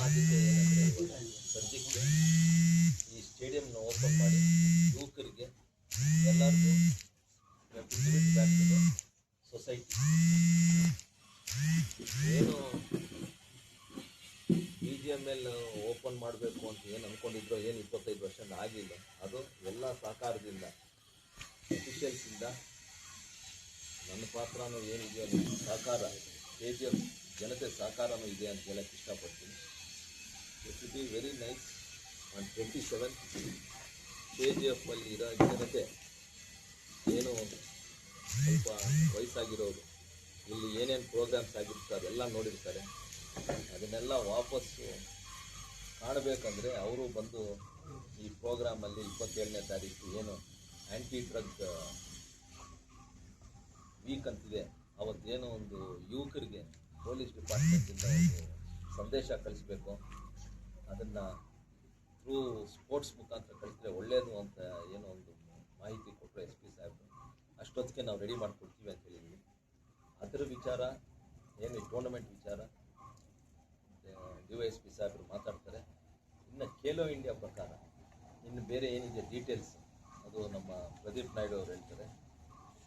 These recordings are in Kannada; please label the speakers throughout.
Speaker 1: ಆದ್ಯತೆ ಏನಂದರೆ ಸದ್ಯಕ್ಕೆ ಈ ಸ್ಟೇಡಿಯಂನ ಓಪನ್ ಮಾಡಿ ಯುವಕರಿಗೆ ಎಲ್ಲರಿಗೂ ಡಿವಿಟ್ ಬ್ಯಾಂಕಿನ ಸೊಸೈಟಿ ಏನು BGML ಓಪನ್ ಮಾಡಬೇಕು ಅಂತ ಏನು ಅಂದ್ಕೊಂಡಿದ್ರು, ಏನು 25 ವರ್ಷ ಆಗಿಲ್ಲ, ಅದು ಎಲ್ಲ ಸಹಕಾರದಿಂದ ಅಫಿಷಿಯಲ್ಸಿಂದ ನನ್ನ ಪಾತ್ರನೂ ಏನಿದೆಯೋ ಸಹಕಾರ KGF ಜನತೆ ಸಹಕಾರನೂ ಇದೆ ಅಂತ ಹೇಳಕ್ಕೆ ಇಷ್ಟಪಡ್ತೀನಿ. It will be very nice on 27 KGF ಅಲ್ಲಿ ಇರೋ ಜನತೆ ಏನು ಸ್ವಲ್ಪ ವಯಸ್ಸಾಗಿರೋರು ಇಲ್ಲಿ ಏನೇನು ಪ್ರೋಗ್ರಾಮ್ಸ್ ಆಗಿರ್ತಾರೆ ಅದೆಲ್ಲ ನೋಡಿರ್ತಾರೆ. ಅದನ್ನೆಲ್ಲ ವಾಪಸ್ಸು ಕಾಣಬೇಕಂದ್ರೆ ಅವರು ಬಂದು ಈ ಪ್ರೋಗ್ರಾಮಲ್ಲಿ 27ನೇ ತಾರೀಕು ಏನು ಆ್ಯಂಟಿ ಡ್ರಗ್ ವೀಕ್ ಅಂತಿದೆ, ಅವತ್ತೇನೋ ಒಂದು ಯುವಕರಿಗೆ ಪೊಲೀಸ್ ಡಿಪಾರ್ಟ್ಮೆಂಟಿಂದ ಒಂದು ಸಂದೇಶ ಕಳಿಸ್ಬೇಕು. ಅದನ್ನು ಥ್ರೂ ಸ್ಪೋರ್ಟ್ಸ್ ಮುಖಾಂತರ ಕಳಿಸಿದ್ರೆ ಒಳ್ಳೆಯದು ಅಂತ ಏನೋ ಒಂದು ಮಾಹಿತಿ ಕೊಟ್ಟರು SP ಸಾಹೇಬರು. ಅಷ್ಟೊತ್ತಿಗೆ ನಾವು ರೆಡಿ ಮಾಡಿಕೊಡ್ತೀವಿ ಅಂತ ಹೇಳಿದ್ವಿ. ಅದರ ವಿಚಾರ ಏನು ಈ ಟೂರ್ನಮೆಂಟ್ ವಿಚಾರ DYSP ಸಾಹೇಬರು ಮಾತಾಡ್ತಾರೆ. ಇನ್ನು ಖೇಲೋ ಇಂಡಿಯಾ ಪ್ರಕಾರ ಇನ್ನು ಬೇರೆ ಏನಿದೆ ಡೀಟೇಲ್ಸ್ ಅದು ನಮ್ಮ ಪ್ರದೀಪ್ ನಾಯ್ಡು ಅವರು ಹೇಳ್ತಾರೆ.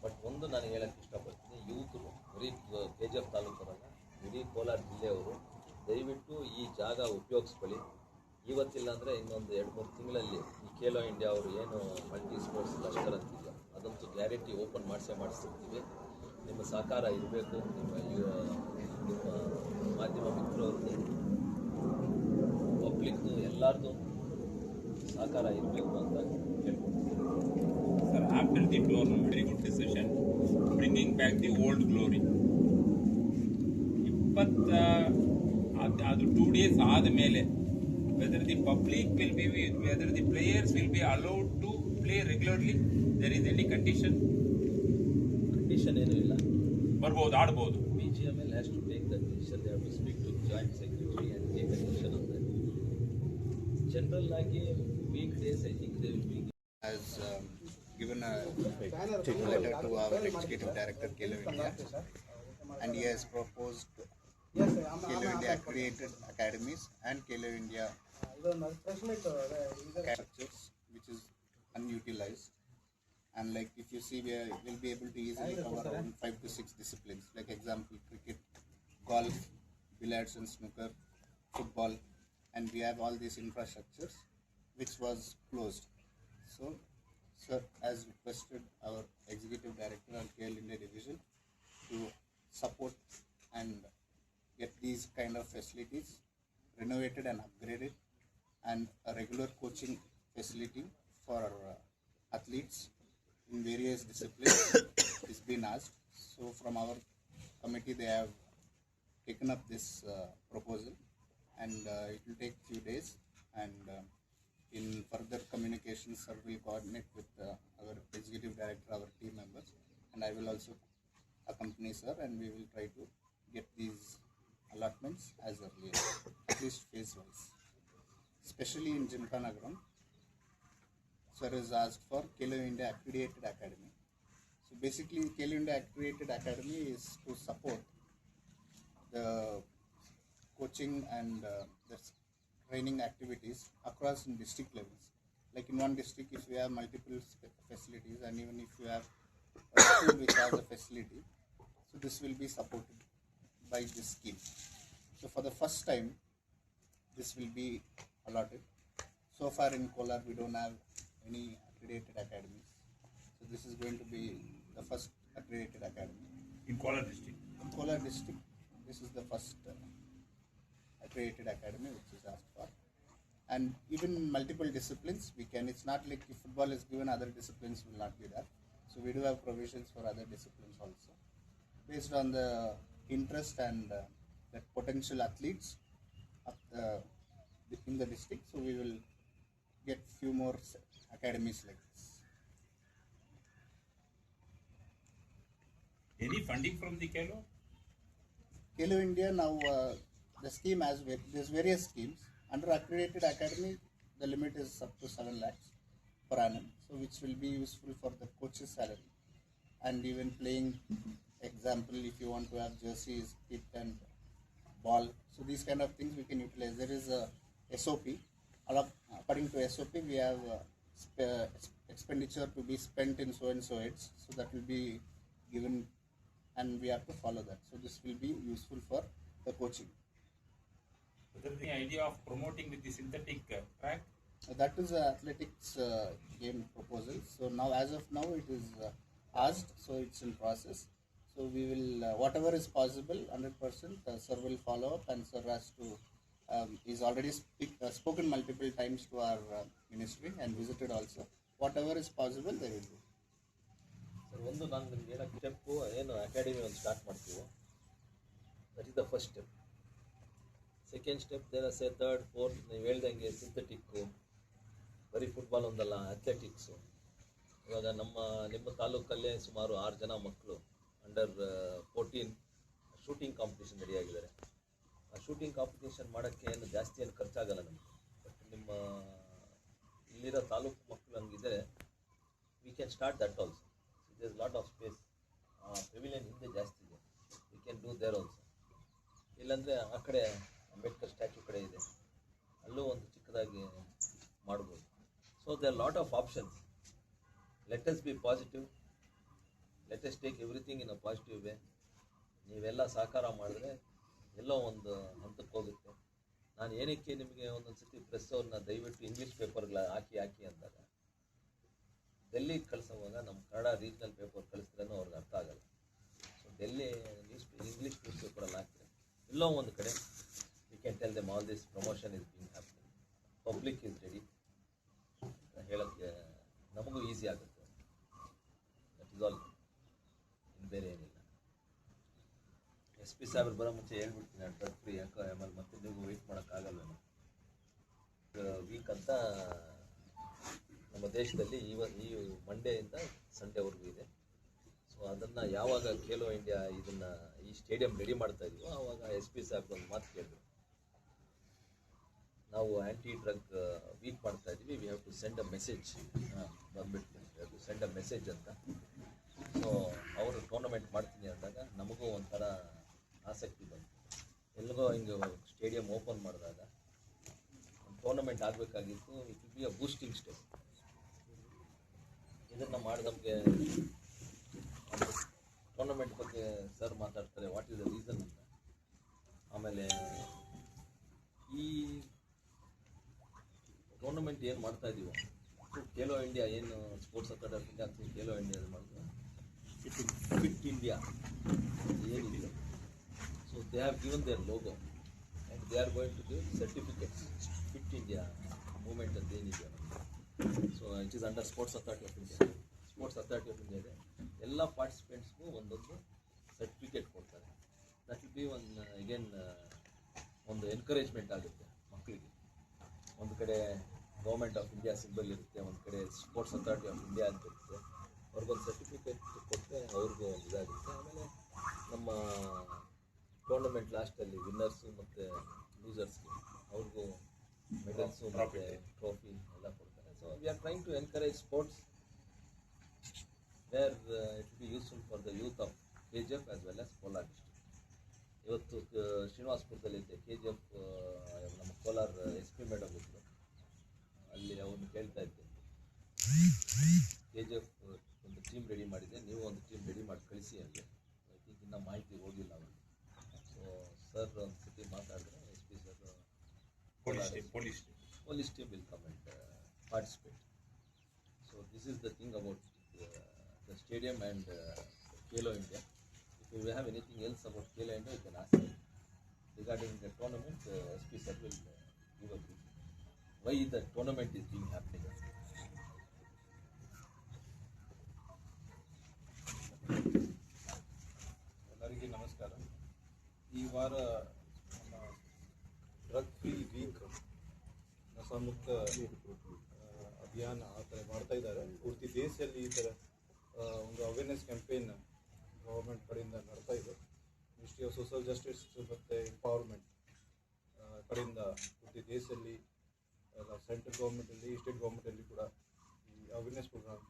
Speaker 1: ಬಟ್ ಒಂದು ನಾನು ಹೇಳೋಕ್ಕೆ ಇಷ್ಟಪಡ್ತೀನಿ, ಯುವಕರು ಬರೀ KGF ತಾಲೂಕರಲ್ಲ, ಇಡೀ ಕೋಲಾರ ಜಿಲ್ಲೆಯವರು ದಯವಿಟ್ಟು ಈ ಜಾಗ ಉಪಯೋಗಿಸ್ಕೊಳ್ಳಿ. ಇವತ್ತಿಲ್ಲ ಅಂದರೆ ಇನ್ನೊಂದು 2-3 ತಿಂಗಳಲ್ಲಿ ಈ ಖೇಲೋ ಇಂಡಿಯಾ ಅವರು ಏನು ಮಲ್ಟಿ ಸ್ಪೋರ್ಟ್ಸ್ ಲಷ್ಕರ್ ಅಂತಿದೆ ಅದಂತೂ ಗ್ಯಾರಂಟಿ ಓಪನ್ ಮಾಡಿಸ್ತಿರ್ತೀವಿ. ನಿಮ್ಮ ಸಹಕಾರ ಇರಬೇಕು. ನಿಮ್ಮ ಮಾಧ್ಯಮ ಮಿತ್ರರದ್ದು, ಪಬ್ಲಿಕ್ದು ಎಲ್ಲರದು ಸಹಕಾರ ಇರಬೇಕು ಅಂತ ಕೇಳ್ಕೊಳ್ತೀನಿ.
Speaker 2: Sir, after the tournament very good decision bringing back the old glory. ಅದು 2 days ಆದಮೇಲೆ whether the public will be, whether the players will be allowed to play regularly, there is any condition
Speaker 1: ಏನೂ ಇಲ್ಲ,
Speaker 2: ಬರ್ಬೋದು, ಆಡ್ಬೋದು.
Speaker 1: BGML has to take the decision. They have to speak to joint secretary and take a decision on that. General ಆಗಿ weekdays I think they will be
Speaker 3: has given a letter to our executive director Khelo India, and he has proposed Khelo India accredited academies and Khelo India structures which is unutilized. And like if you see, we'll be able to easily cover around 5 to 6 disciplines, like example cricket, golf, billiards and snooker, football, and we have all these infrastructures which was closed. So sir has requested our executive director and Khelo India division to support and get these kind of facilities renovated and upgraded, and a regular coaching facility for athletes in various disciplines is been asked. So from our committee they have taken up this proposal, and it will take few days, and in further communications sir will coordinate with our executive director, our team members, and I will also accompany sir, and we will try to get these allotments as early as, at least phase wise. Especially in Gymkhana ground, sir has asked for Khelo India accredited academy. So basically Khelo India accredited academy is to support the coaching and the training activities across in district levels. Like in one district, if you have multiple facilities, and even if you have a school which has a facility, so this will be supported by this scheme. So for the first time, this will be allotted. So far in Kolar, we don't have any accredited academies. So this is going to be the first accredited academy.
Speaker 2: In Kolar district?
Speaker 3: In Kolar district, this is the first accredited academy which is asked for. And even multiple disciplines, we can, it's not like if football is given, other disciplines will not be there. So we do have provisions for other disciplines also, based on the interest and the potential athletes of in the district. So we will get few more academies like this.
Speaker 2: Any funding from the Khelo?
Speaker 3: Khelo India now, the scheme has, there's various schemes. Under accredited academy, the limit is up to 7 lakhs per annum, so which will be useful for the coach's salary, and even playing, example, if you want to have jerseys, kit and ball. So these kind of things we can utilize. There is a SOP. According to SOP, we have expenditure to be spent in so and so heads. So that will be given, and we have to follow that. So this will be useful for the coaching.
Speaker 2: Whether the idea of promoting with the synthetic track,
Speaker 3: That is athletics game proposal. So now, as of now, it is asked. So it's in process. So we will, whatever is possible, 100%. Sir will follow up, and sir has to. Is already spoken multiple times to our ministry and visited also. Whatever is possible, they will do.
Speaker 1: Sir, ಒಂದು ನಾನು ನಿಮ್ಗೆ ಏನಕ್ಕೆ ಸ್ಟೆಪ್ಪು ಏನು ಅಕಾಡೆಮಿ ಒಂದು ಸ್ಟಾರ್ಟ್ ಮಾಡ್ತೀವೋ, that is the first step. Second step there's third fourth, ನೀವು ಹೇಳ್ದಂಗೆ ಸಿಂಥೆಟಿಕ್ಕು, ಬರೀ ಫುಟ್ಬಾಲ್ ಒಂದಲ್ಲ, ಅಥ್ಲೆಟಿಕ್ಸು. ಇವಾಗ ನಿಮ್ಮ ತಾಲೂಕಲ್ಲೇ ಸುಮಾರು 6 ಜನ ಮಕ್ಕಳು ಅಂಡರ್ 14 ಶೂಟಿಂಗ್ ಕಾಂಪಿಟೇಷನ್ ರೆಡಿಯಾಗಿದ್ದಾರೆ. ಆ ಶೂಟಿಂಗ್ ಕಾಂಪಿಟೇಷನ್ ಮಾಡೋಕ್ಕೆ ಏನು ಜಾಸ್ತಿ ಏನು ಖರ್ಚಾಗಲ್ಲ ನಮಗೆ. ಬಟ್ ನಿಮ್ಮ ಇಲ್ಲಿರೋ ತಾಲೂಕು ಮಕ್ಕಳು ಹಂಗಿದ್ರೆ we can start that also. There is lot of space. Pavilion ಹಿಂದೆ ಜಾಸ್ತಿ ಇದೆ, we can do there also. ಇಲ್ಲಾಂದರೆ ಆ ಕಡೆ ಅಂಬೇಡ್ಕರ್ ಸ್ಟ್ಯಾಚ್ಯೂ ಕಡೆ ಇದೆ, ಅಲ್ಲೂ ಒಂದು ಚಿಕ್ಕದಾಗಿ ಮಾಡ್ಬೋದು. So there are lot of options. Let us be positive, let us take everything in a positive way. ನೀವೆಲ್ಲ ಸಹಕಾರ ಮಾಡಿದ್ರೆ ಎಲ್ಲೋ ಒಂದು ಹಂತಕ್ಕೆ ಹೋಗುತ್ತೆ. ನಾನು ಏನಕ್ಕೆ ನಿಮಗೆ ಒಂದೊಂದು ಸತಿ ಪ್ರೆಸ್ ಅವ್ರನ್ನ ದಯವಿಟ್ಟು ಇಂಗ್ಲೀಷ್ ಪೇಪರ್ಗಳ ಹಾಕಿ ಅಂದಾಗ, ಡೆಲ್ಲಿಗೆ ಕಳಿಸೋವಾಗ ನಮ್ಮ ಕನ್ನಡ ರೀಜ್ನಲ್ ಪೇಪರ್ ಕಳಿಸಿದ್ರೂ ಅವ್ರಿಗೆ ಅರ್ಥ ಆಗಲ್ಲ. ಸೊ ಡೆಲ್ಲಿ ಇಂಗ್ಲೀಷ್ ನ್ಯೂಸ್ ಪೇಪರಲ್ಲಿ ಹಾಕಿದ್ರೆ ಎಲ್ಲೋ ಒಂದು ಕಡೆ we can tell them all this promotion is being happening, public is ready ಅಂತ ಹೇಳೋಕ್ಕೆ ನಮಗೂ ಈಸಿ ಆಗುತ್ತೆ. ದಟ್ ಈಸ್ ಆಲ್, ಇನ್ನು ಬೇರೆ ಏನಿಲ್ಲ. SP ಸಾಹೇಬ್ರು ಬರೋ ಮುಂಚೆ ಹೇಳ್ಬಿಡ್ತೀನಿ, ನಾನು ಡ್ರಗ್ ಫ್ರೀ ಯಾಕೋ ಆಮೇಲೆ ಮತ್ತೆ ನೀವು ವೆಯ್ಟ್ ಮಾಡೋಕ್ಕಾಗಲ್ವೇನೋ. ವೀಕ್ ಅಂತ ನಮ್ಮ ದೇಶದಲ್ಲಿ ಈ ಮಂಡೆಯಿಂದ ಸಂಡೇವರೆಗೂ ಇದೆ. ಸೊ ಅದನ್ನು ಯಾವಾಗ ಖೇಲೋ ಇಂಡಿಯಾ ಈ ಸ್ಟೇಡಿಯಂ ರೆಡಿ ಮಾಡ್ತಾ ಇದೀವೋ ಆವಾಗ SP ಸಾಹೇಬ್ರು ಒಂದು ಮಾತು ಕೇಳಿದ್ರು, ನಾವು ಆ್ಯಂಟಿ ಡ್ರಗ್ ವೀಕ್ ಮಾಡ್ತಾ ಇದ್ದೀವಿ, we have to send a message. ಬಂದ್ಬಿಡ್ತೀನಿ, we have to send a message ಅಂತ. ಸೊ ಅವರು ಟೂರ್ನಮೆಂಟ್ ಮಾಡ್ತೀನಿ ಅಂದಾಗ ನಮಗೂ ಒಂಥರ ಆಸಕ್ತಿ ಬಂತು. ಎಲ್ಲಿಗೋ ಹಿಂಗೆ ಸ್ಟೇಡಿಯಂ ಓಪನ್ ಮಾಡಿದಾಗ ಒಂದು ಟೂರ್ನಮೆಂಟ್ ಆಗಬೇಕಾಗಿತ್ತು. It will be a boosting step. ಇದನ್ನು ಮಾಡಿ ನಮಗೆ ಟೂರ್ನಮೆಂಟ್ ಬಗ್ಗೆ ಸರ್ ಮಾತಾಡ್ತಾರೆ, ವಾಟ್ ಈಸ್ ದ ರೀಸನ್ ಅಂತ. ಆಮೇಲೆ ಈ ಟೂರ್ನಮೆಂಟ್ ಏನು ಮಾಡ್ತಾ ಇದ್ದೀವೋ, ಖೇಲೋ ಇಂಡಿಯಾ ಏನು ಸ್ಪೋರ್ಟ್ಸ್ ಅಥಾರಿಟಿ ಆಫ್ ಇಂಡಿಯಾ ಅಥವಾ ಖೇಲೋ ಇಂಡಿಯಾ ಮಾಡಿದ್ರು, ಇಟ್ ಫಿಟ್ ಇಂಡಿಯಾ ಏನಿದೆ. So they have given their logo and they are going to give certificates. Fit India movement ಅಂತ ಏನಿದೆ, so it is under sports authority of India. Sports authority of India ಇದೆ, ಎಲ್ಲ ಪಾರ್ಟಿಸಿಪೆಂಟ್ಸ್ಗೂ ಒಂದೊಂದು ಸರ್ಟಿಫಿಕೇಟ್ ಕೊಡ್ತಾರೆ. ದಟ್ ವಿಲ್ ಬಿ ಒಂದು ಎನ್ಕರೇಜ್ಮೆಂಟ್ ಆಗುತ್ತೆ ಮಕ್ಕಳಿಗೆ. ಒಂದು ಕಡೆ ಗೌರ್ಮೆಂಟ್ ಆಫ್ ಇಂಡಿಯಾ ಸಿಂಬಲ್ ಇರುತ್ತೆ, ಒಂದು ಕಡೆ ಸ್ಪೋರ್ಟ್ಸ್ ಅಥಾರಿಟಿ ಆಫ್ ಇಂಡಿಯಾ ಅಂತ ಇರುತ್ತೆ. ಅವ್ರಿಗೊಂದು ಸರ್ಟಿಫಿಕೇಟ್ ಕೊಟ್ಟರೆ ಅವ್ರಿಗೂ ಒಂದು ಇದಾಗುತ್ತೆ. ಆಮೇಲೆ ನಮ್ಮ ಟೂರ್ನಮೆಂಟ್ ಲಾಸ್ಟಲ್ಲಿ ವಿನ್ನರ್ಸು ಮತ್ತು ಲೂಸರ್ಸ್ಗೆ ಅವ್ರಿಗೂ ಮೆಡಲ್ಸು ಮತ್ತು ಟ್ರೋಫಿ ಎಲ್ಲ ಕೊಡ್ತಾರೆ. So we are trying to encourage sports where it will be useful for the youth of KGF as well as Kolar district. ಇವತ್ತು ಶ್ರೀನಿವಾಸಪುರದಲ್ಲಿದ್ದೆ, KGF ನಮ್ಮ ಕೋಲಾರ SP ಮೇಡಮ್ ಇದ್ದರು, ಅಲ್ಲಿ ಅವ್ರನ್ನ ಕೇಳ್ತಾ ಇದ್ದೆ, KGF ಒಂದು ಟೀಮ್ ರೆಡಿ ಮಾಡಿದೆ, ನೀವು ಒಂದು ಟೀಮ್ ರೆಡಿ ಮಾಡಿ ಕಳಿಸಿ ಅಲ್ಲಿ. ಐ ಥಿಂಕ್ ಇನ್ನೂ ಮಾಹಿತಿ ಹೋಗಿಲ್ಲ ಅವರು. ಸೊ ಸರ್ ಒಂದು ಸತಿ ಮಾತಾಡಿದ್ರೆ SP sir police team will come and participate. So this is the thing about the stadium and Khelo India. If you have anything else about Khelo India, you can ask me. Regarding the tournament, SP sir will give a brief. Why the tournament is being happening?
Speaker 4: ಎಲ್ಲರಿಗೆ ನಮಸ್ಕಾರ. ಈ ವಾರ ನಮ್ಮ ಡ್ರಗ್ ಫ್ರೀ ವೀಕ್, ನಶಾಮುಕ್ತ ಅಭಿಯಾನ ಆ ಥರ ಮಾಡ್ತಾ ಇದ್ದಾರೆ. ಪೂರ್ತಿ ದೇಶದಲ್ಲಿ ಈ ಥರ ಒಂದು ಅವೇರ್ನೆಸ್ ಕ್ಯಾಂಪೇನ್ ಗೌರ್ಮೆಂಟ್ ಕಡೆಯಿಂದ ನಡ್ತಾ ಇದೆ. ಮಿನಿಸ್ಟ್ರಿ ಆಫ್ ಸೋಷಿಯಲ್ ಜಸ್ಟಿಸ್ ಮತ್ತು ಎಂಪವರ್ಮೆಂಟ್ ಕಡೆಯಿಂದ ಪೂರ್ತಿ ದೇಶದಲ್ಲಿ ಸೆಂಟ್ರಲ್ ಗೌರ್ಮೆಂಟಲ್ಲಿ, ಸ್ಟೇಟ್ ಗೌರ್ಮೆಂಟಲ್ಲಿ ಕೂಡ ಈ ಅವೇರ್ನೆಸ್ ಪ್ರೋಗ್ರಾಮ್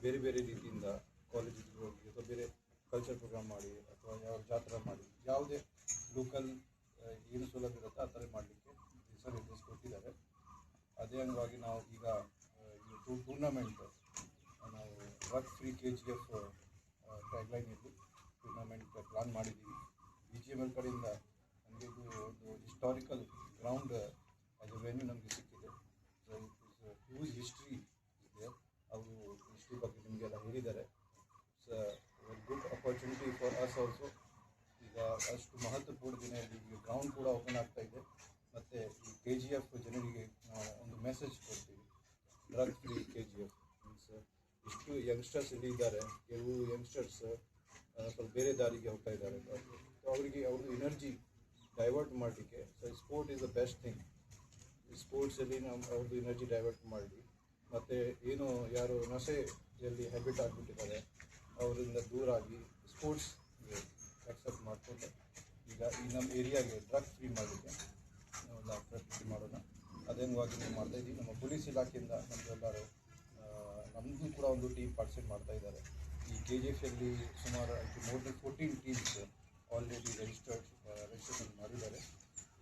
Speaker 4: ಬೇರೆ ಬೇರೆ ರೀತಿಯಿಂದ ಕಾಲೇಜಿಗೆ ಹೋಗಿ ಅಥವಾ ಬೇರೆ ಕಲ್ಚರ್ ಪ್ರೋಗ್ರಾಮ್ ಮಾಡಿ ಅಥವಾ ಯಾವ ಜಾತ್ರೆ ಮಾಡಿ ಯಾವುದೇ ಲೋಕಲ್ ಏನು ಸೌಲಭ್ಯ ಇರುತ್ತೆ ಆ ಥರ ಮಾಡಲಿಕ್ಕೆ ರಿಸರ್ವ್ ಕೊಟ್ಟಿದ್ದಾರೆ. ಅದೇ ಅಂಗವಾಗಿ ನಾವು ಈಗ ಈ ಟೂರ್ನಮೆಂಟ್ ನಾವು ಡ್ರಗ್ ಫ್ರೀ KGF ಟ್ಯಾಗ್ಲೈನಲ್ಲಿ ಟೂರ್ನಮೆಂಟ್ ಪ್ಲಾನ್ ಮಾಡಿದ್ದೀವಿ. BGML ಕಡೆಯಿಂದ ನಮಗೆ ಇದು ಒಂದು historical ground as a venue ನಮಗೆ ಸಿಕ್ಕಿದೆ. So it is huge history ಇದೆ. ಅವರು ಹಿಸ್ಟ್ರಿ ಬಗ್ಗೆ ನಿಮಗೆಲ್ಲ ಹೇಳಿದ್ದಾರೆ. It's good opportunity for us also. ಈಗ ಅಷ್ಟು ಮಹತ್ವಪೂರ್ಣ ದಿನ ಈಗ ಗ್ರೌಂಡ್ ಕೂಡ ಓಪನ್ ಆಗ್ತಾ ಇದೆ. ಮತ್ತು ಈ KGF ಜನರಿಗೆ ನಾವು ಒಂದು ಮೆಸೇಜ್ ಕೊಡ್ತೀವಿ, ಡ್ರಗ್ ಫ್ರೀ KGF ಮೀನ್ಸ್ ಇಷ್ಟು ಯಂಗ್ಸ್ಟರ್ಸ್ ಇಲ್ಲಿ ಇದ್ದಾರೆ. ಕೆಲವು ಯಂಗ್ಸ್ಟರ್ಸ್ ಸ್ವಲ್ಪ ಬೇರೆ ದಾರಿಗೆ ಹೋಗ್ತಾ ಇದ್ದಾರೆ. ಸೊ ಅವರಿಗೆ ಅವ್ರದ್ದು ಎನರ್ಜಿ ಡೈವರ್ಟ್ ಮಾಡಲಿಕ್ಕೆ so sport is the best thing. ಸ್ಪೋರ್ಟ್ಸಲ್ಲಿ ನಾವು ಅವ್ರದ್ದು ಎನರ್ಜಿ ಡೈವರ್ಟ್ ಮಾಡಿ ಮತ್ತು ಏನು ಯಾರು ನಶೆಯಲ್ಲಿ ಹ್ಯಾಬಿಟ್ ಆಗಿಬಿಟ್ಟಿದ್ದಾರೆ ಅವರಿಂದ ದೂರಾಗಿ ಸ್ಪೋರ್ಟ್ಸ್ ಅಕ್ಸೆಪ್ಟ್ ಮಾಡಿಕೊಂಡು ಈಗ ಈ ನಮ್ಮ ಏರಿಯಾಗೆ ಡ್ರಗ್ ಫ್ರೀ ಮಾಡಲಿಕ್ಕೆ ನಾವು ಪ್ರಯತ್ನ ಮಾಡೋಣ. ಅದೇನವಾಗಿ ನಾವು ಮಾಡ್ತಾಯಿದ್ದೀವಿ. ನಮ್ಮ ಪೊಲೀಸ್ ಇಲಾಖೆಯಿಂದ ನಮ್ಮದೆಲ್ಲರೂ ನಮ್ಮದು ಕೂಡ ಒಂದು ಟೀಮ್ ಪಾರ್ಟಿಸಿಪೇಟ್ ಮಾಡ್ತಾ ಇದ್ದಾರೆ. ಈ KGFಲ್ಲಿ ಸುಮಾರು more than 14 teams already registration ಮಾಡಿದ್ದಾರೆ.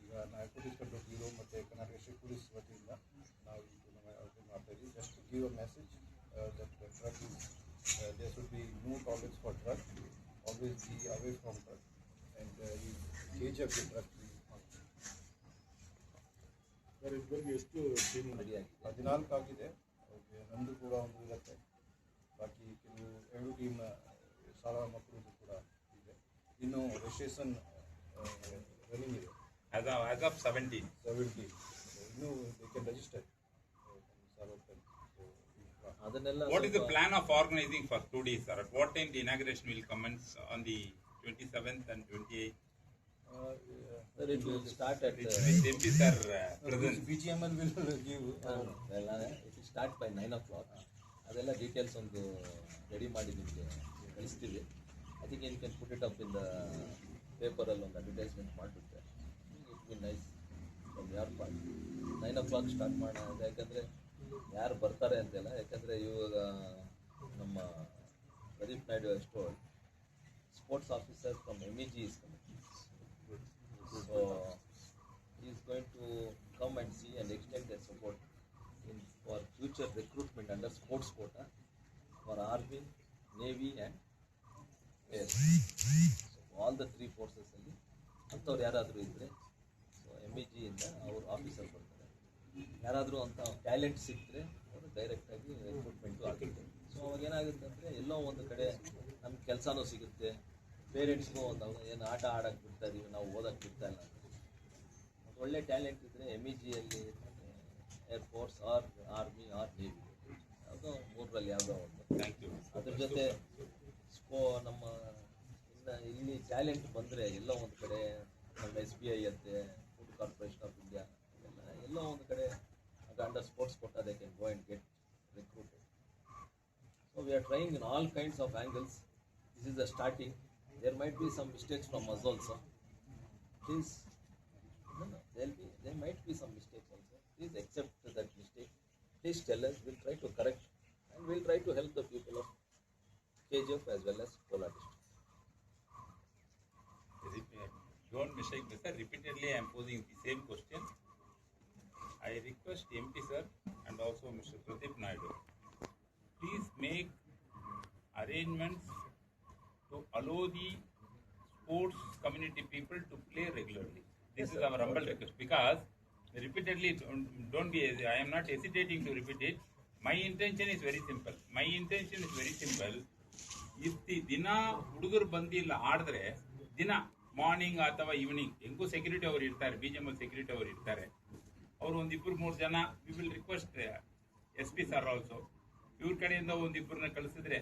Speaker 4: ಈಗ ನಾರ್ಕೋಟಿಕ್ಸ್ ಕಂಟ್ರೋಲ್ ಬ್ಯೂರೋ ಮತ್ತು ಕರ್ನಾಟಕ ಸ್ಟೇಟ್ ಪೊಲೀಸ್ ವತಿಯಿಂದ ನಾವು ಈ ಟೂರ್ನಮೆಂಟ್ ಮಾಡ್ತಾಯಿದ್ದೀವಿ. Just give a message that drug is there should be no tolerance for drug, always be away from drug and ಈ KGF ಡ್ರಗ್ ಫ್ರೀ ಮಾಡ್ತೀವಿ.
Speaker 5: ಸರ್ ಇಬ್ಬರಿಗೆ ಎಷ್ಟು ಟೀಮ್
Speaker 1: ರೆಡಿ ಆಗಿದೆ.
Speaker 4: 14 ಆಗಿದೆ. ಅವ್ರಿಗೆ ನಮ್ಮದು ಕೂಡ ಒಂದು ಇರುತ್ತೆ. ಬಾಕಿ ಕೆಲವು 2 ಟೀಮ್ ಶಾಲಾ ಮಕ್ಕಳದ್ದು ಕೂಡ ಇದೆ. ಇನ್ನು ರಿಜಿಸ್ಟ್ರೇಷನ್ ರನ್ನಿಂಗ್ ಇದೆ.
Speaker 2: As of 17.
Speaker 4: ಇನ್ನೂ ದೇ ಕ್ಯಾನ್ ರಿಜಿಸ್ಟರ್.
Speaker 1: ಅದನ್ನೆಲ್ಲ
Speaker 2: What is the plan of organizing for 2 days, sir? At what time the inauguration will commence on the 27th and 28th?
Speaker 1: Sir, it will start at
Speaker 2: With MP sir present.
Speaker 4: BGML will give.
Speaker 1: it will start by 9 o'clock. ಅದೆಲ್ಲ ಡೀಟೇಲ್ಸ್ ಒಂದು ರೆಡಿ ಮಾಡಿ ನಿಮಗೆ ಕಳಿಸ್ತೀವಿ. I think you can put it up in the ಪೇಪರಲ್ಲಿ ಒಂದು ಅಡ್ವರ್ಟೈಸ್ಮೆಂಟ್ ಮಾಡಿಬಿಟ್ರೆ it will nice from your part. 9 o'clock start ಮಾಡೋಣ. ಯಾಕಂದರೆ ಯಾರು ಬರ್ತಾರೆ ಅಂತೆಲ್ಲ, ಯಾಕಂದರೆ ಇವಾಗ ನಮ್ಮ ಪ್ರದೀಪ್ ನಾಯ್ಡು ಎಷ್ಟು sports officer from MEG is coming. So he is going to come and see and extend their support for future recruitment under sports quota for Army, Navy and Air. So all the 3 forces ಅಲ್ಲಿ ಅಂಥವ್ರು ಯಾರಾದರೂ ಇದ್ದರೆ ಸೊ MEG ಇಂದ ಅವರು ಆಫೀಸರ್ ಬರ್ತಾರೆ. ಯಾರಾದರೂ ಅಂಥ ಟ್ಯಾಲೆಂಟ್ ಸಿಕ್ಕಿದ್ರೆ ಅವರು ಡೈರೆಕ್ಟಾಗಿ ರಿಕ್ರೂಟ್ಮೆಂಟು ಆಗುತ್ತೆ. ಸೊ ಅವಾಗ ಏನಾಗುತ್ತೆ ಅಂದರೆ ಎಲ್ಲೋ ಒಂದು ಕಡೆ ನಮ್ಗೆ ಕೆಲಸನೂ ಸಿಗುತ್ತೆ. ಪೇರೆಂಟ್ಸ್ಗೂ ಒಂದು ಏನು ಆಟ ಆಡೋಕ್ಕೆ ಬಿಡ್ತಾ ಇದೀವಿ, ನಾವು ಓದೋಕ್ಕೆ ಬಿಡ್ತಾ ಇಲ್ಲ. ಒಂದು ಒಳ್ಳೆ ಟ್ಯಾಲೆಂಟ್ ಇದ್ದರೆ MEGಯಲ್ಲಿ air force or army or navy ಯಾವುದೋ 3ರಲ್ಲಿ ಯಾವುದೋ ಒಂದು.
Speaker 2: Thank you.
Speaker 1: ಅದ್ರ ಜೊತೆ ನಮ್ಮ ಇನ್ನು ಇಲ್ಲಿ ಟ್ಯಾಲೆಂಟ್ ಬಂದರೆ ಎಲ್ಲೋ ಒಂದು ಕಡೆ ನಮ್ಮ SBI ಅಂತೆ, ಫುಡ್ ಕಾರ್ಪೊರೇಷನ್ ಆಫ್ ಇಂಡಿಯಾ ಎಲ್ಲೋ ಒಂದು ಕಡೆ ಅದು ಅಂಡರ್ ಸ್ಪೋರ್ಟ್ಸ್ ಕೊಟ್ಟ they can go and get recruited. So we are trying in all kinds of angles. This is the starting. There might be some mistakes from us also. Please, there might be some mistakes also. Please accept that mistake. Please tell us. We'll try to correct and we'll try to help the people of KGF as well as Kolar district.
Speaker 2: Don't mistake me, sir. Repeatedly I am posing the same question. I request MP sir and also Mr. Pradeep Naidu, please make arrangements to allow the sports community people to play regularly. This is our humble request, because repeatedly, don't be, I am not hesitating to repeat it. My intention is very simple. If the dina hudugur bandilla aadre, dina morning ಅಥವಾ ಈವ್ನಿಂಗ್ ಹೆಂಗೂ ಸೆಕ್ಯೂರಿಟಿ ಅವರು ಇರ್ತಾರೆ, BGML ಸೆಕ್ಯೂರಿಟಿ ಅವರು ಇರ್ತಾರೆ. ಅವರು ಒಂದು 2-3 ಜನ we will request SP sir also ಇವ್ರ ಕಡೆಯಿಂದ ಒಂದು 2 ಕಳಿಸಿದ್ರೆ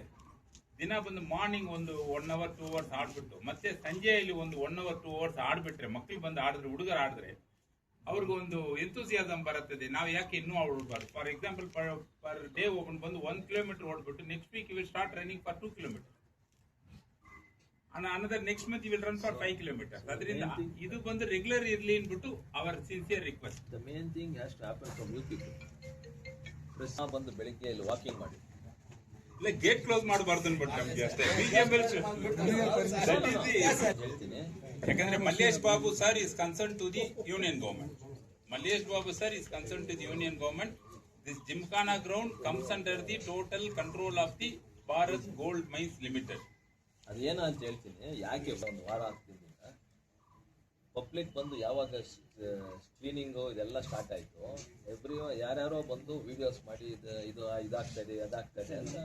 Speaker 2: ದಿನ ಬಂದು ಮಾರ್ನಿಂಗ್ ಒಂದು 1 hour 2 hours ಆಡ್ಬಿಟ್ಟು ಮತ್ತೆ ಸಂಜೆಯಲ್ಲಿ ಒಂದು 1 hour 2 hours ಆಡ್ಬಿಟ್ರೆ, ಮಕ್ಕಳು ಬಂದು ಆಡಿದ್ರೆ, ಹುಡುಗರು ಆಡಿದ್ರೆ ಅವ್ರಿಗೊಂದು ಎಂತೂಸಿಯಾಸಮ್ ಬರುತ್ತದೆ. ನಾವು ಯಾಕೆ ಇನ್ನೂ ಆಡ್ಬಾರ್ದು? For example per day open ಬಂದು 1 kilometer ಓಡ್ಬಿಟ್ಟು next week you will start running for 2 kilometers. another next month you will run for 5 kilometers. ಅದರಿಂದ ಇದು ಬಂದು ರೆಗ್ಯುಲರ್ ಇರಲಿ ಅಂದ್ಬಿಟ್ಟು our sincere request.
Speaker 1: The main thing has to happen from you people. ಪ್ರಶ್ನೆ ಬಂದು ಬೆಳಿಗ್ಗೆ ಇಲ್ಲಿ ವಾಕಿಂಗ್ ಮಾಡಿ,
Speaker 2: ಇಲ್ಲ ಗೇಟ್ ಕ್ಲೋಸ್ ಮಾಡಬಾರ್ದು ಅಂದ್ಬಿಟ್ಟು ನಮ್ಗೆ ಅಷ್ಟೇ. ಹೇಳ್ತೀನಿ ಯಾಕಂದ್ರೆ Mallesh Babu sir is concern to the union government. Mallesh Babu sir is concern to the union government. This Gymkhana ground comes under the total control of the Bharat Gold Mines Limited.
Speaker 1: ಅದೇನು ಅಂತ ಹೇಳ್ತೀನಿ. ಯಾಕೆ ಒಂದು ವಾರ ಆಗ್ತಿದ್ದಿಂದ ಪಬ್ಲಿಕ್ ಬಂದು ಯಾವಾಗ ಸ್ಕ್ರೀನಿಂಗು ಇದೆಲ್ಲ ಸ್ಟಾರ್ಟ್ ಆಯಿತು, ಯಾರ್ಯಾರೋ ಬಂದು ವಿಡಿಯೋಸ್ ಮಾಡಿ ಇದಾಗ್ತಾ ಇದೆ ಅದಾಗ್ತಾ ಇದೆ ಅಂತ.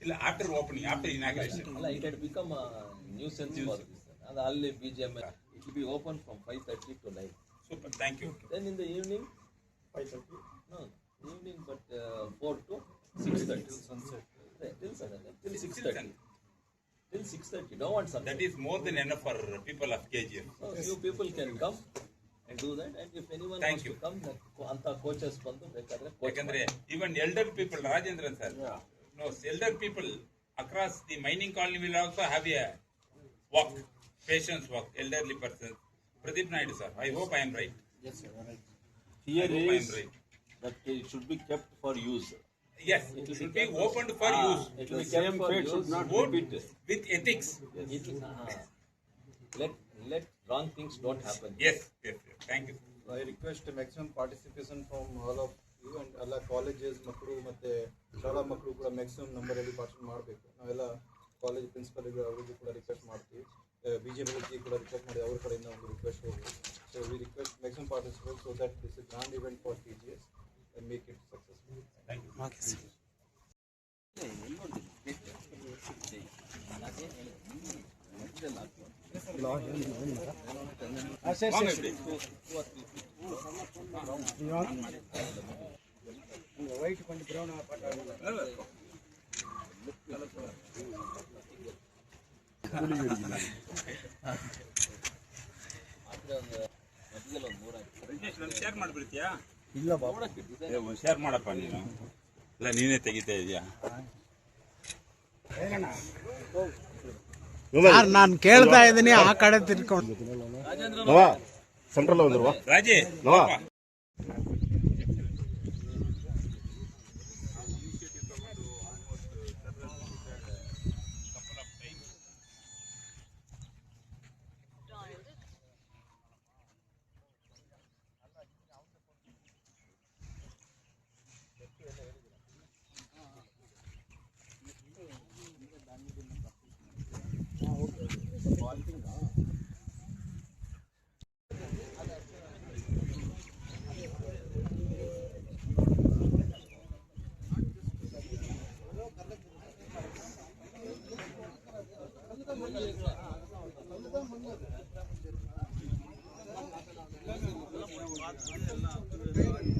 Speaker 2: ಇಲ್ಲ, ಆಫ್ಟರ್ ಓಪನಿಂಗ್, ಆಫ್ಟರ್ ಇನಾಗ್ರೇಷನ್.
Speaker 1: ಅಲ್ಲ, it had become nuisance for this. ಅದು ಅಲ್ಲಿ BGML it will B open from 5:30 to 9.
Speaker 2: Super, thank you.
Speaker 1: Then in the evening
Speaker 5: 5:30.
Speaker 1: No, evening, but 4 to 6:30.
Speaker 5: Till sunset.
Speaker 1: Till 6:30. Till 6:30. Don't want sunset.
Speaker 2: That is more than enough for people of KGF.
Speaker 1: So few people can come and do that, and if anyone
Speaker 2: Thank
Speaker 1: wants
Speaker 2: you.
Speaker 1: to come, anta coaches bandu bekadre coach
Speaker 2: ಯಾಕಂದ್ರೆ even elder people, Rajendran sir, no, elder people across the mining colony will also have a walk, patience walk, elderly persons. Pradeep Naidu sir, I hope I am right.
Speaker 3: Yes, sir. Right.
Speaker 6: Here
Speaker 2: I hope I am
Speaker 6: is
Speaker 2: right.
Speaker 6: that it should be kept for use.
Speaker 2: Yes, it should be opened for use
Speaker 1: It will
Speaker 6: The
Speaker 1: be kept
Speaker 6: same
Speaker 1: for
Speaker 6: fate
Speaker 1: use.
Speaker 6: should not
Speaker 2: Vote
Speaker 6: repeat.
Speaker 2: with ethics.
Speaker 1: It will, let wrong things don't happen.
Speaker 2: Yes, yes, yes. Thank you.
Speaker 4: I request maximum participation from all of you and ಎಲ್ಲ ಕಾಲೇಜಸ್ ಮಕ್ಕಳು ಮತ್ತೆ ಶಾಲಾ ಮಕ್ಕಳು ಕೂಡ ಮ್ಯಾಕ್ಸಿಮಮ್ ನಂಬರಲ್ಲಿ ಪಾರ್ಟಿಸಿಪೇಟ್ ಮಾಡಬೇಕು. ನಾವೆಲ್ಲ ಕಾಲೇಜ್ ಪ್ರಿನ್ಸಿಪಲ್ಗೆ ಅವರಿಗೆ ಕೂಡ ರಿಕ್ವೆಸ್ಟ್ ಮಾಡ್ತೀವಿ, BJMLಗೆ ಕೂಡ ರಿಕ್ವೆಸ್ಟ್ ಮಾಡಿ ಅವ್ರ ಕಡೆಯಿಂದ ಒಂದು ರಿಕ್ವೆಸ್ಟ್ ಹೋಗಿ. So we request maximum participate so that this is grand event for TGS and make it successful.
Speaker 2: Thank you. Share ಮಾಡ್ಬಿಡ್ತೀಯಾ? ಒಂದು ಶೇರ್ ಮಾಡಪ್ಪ ನೀನು. ಇಲ್ಲ, ನೀನೇ ತೆಗಿತಾ ಇದೆಯಾ?
Speaker 7: ನಾನು ಕೇಳ್ತಾ ಇದ್ದೀನಿ, ಆ ಕಡೆ ತಿರ್ಕೊಂಡು
Speaker 5: ಸೆಂಟ್ರಲ್ வந்துருவா
Speaker 2: ರಾಜೇ,
Speaker 5: ನವಾ.
Speaker 1: ಎಲ್ಲ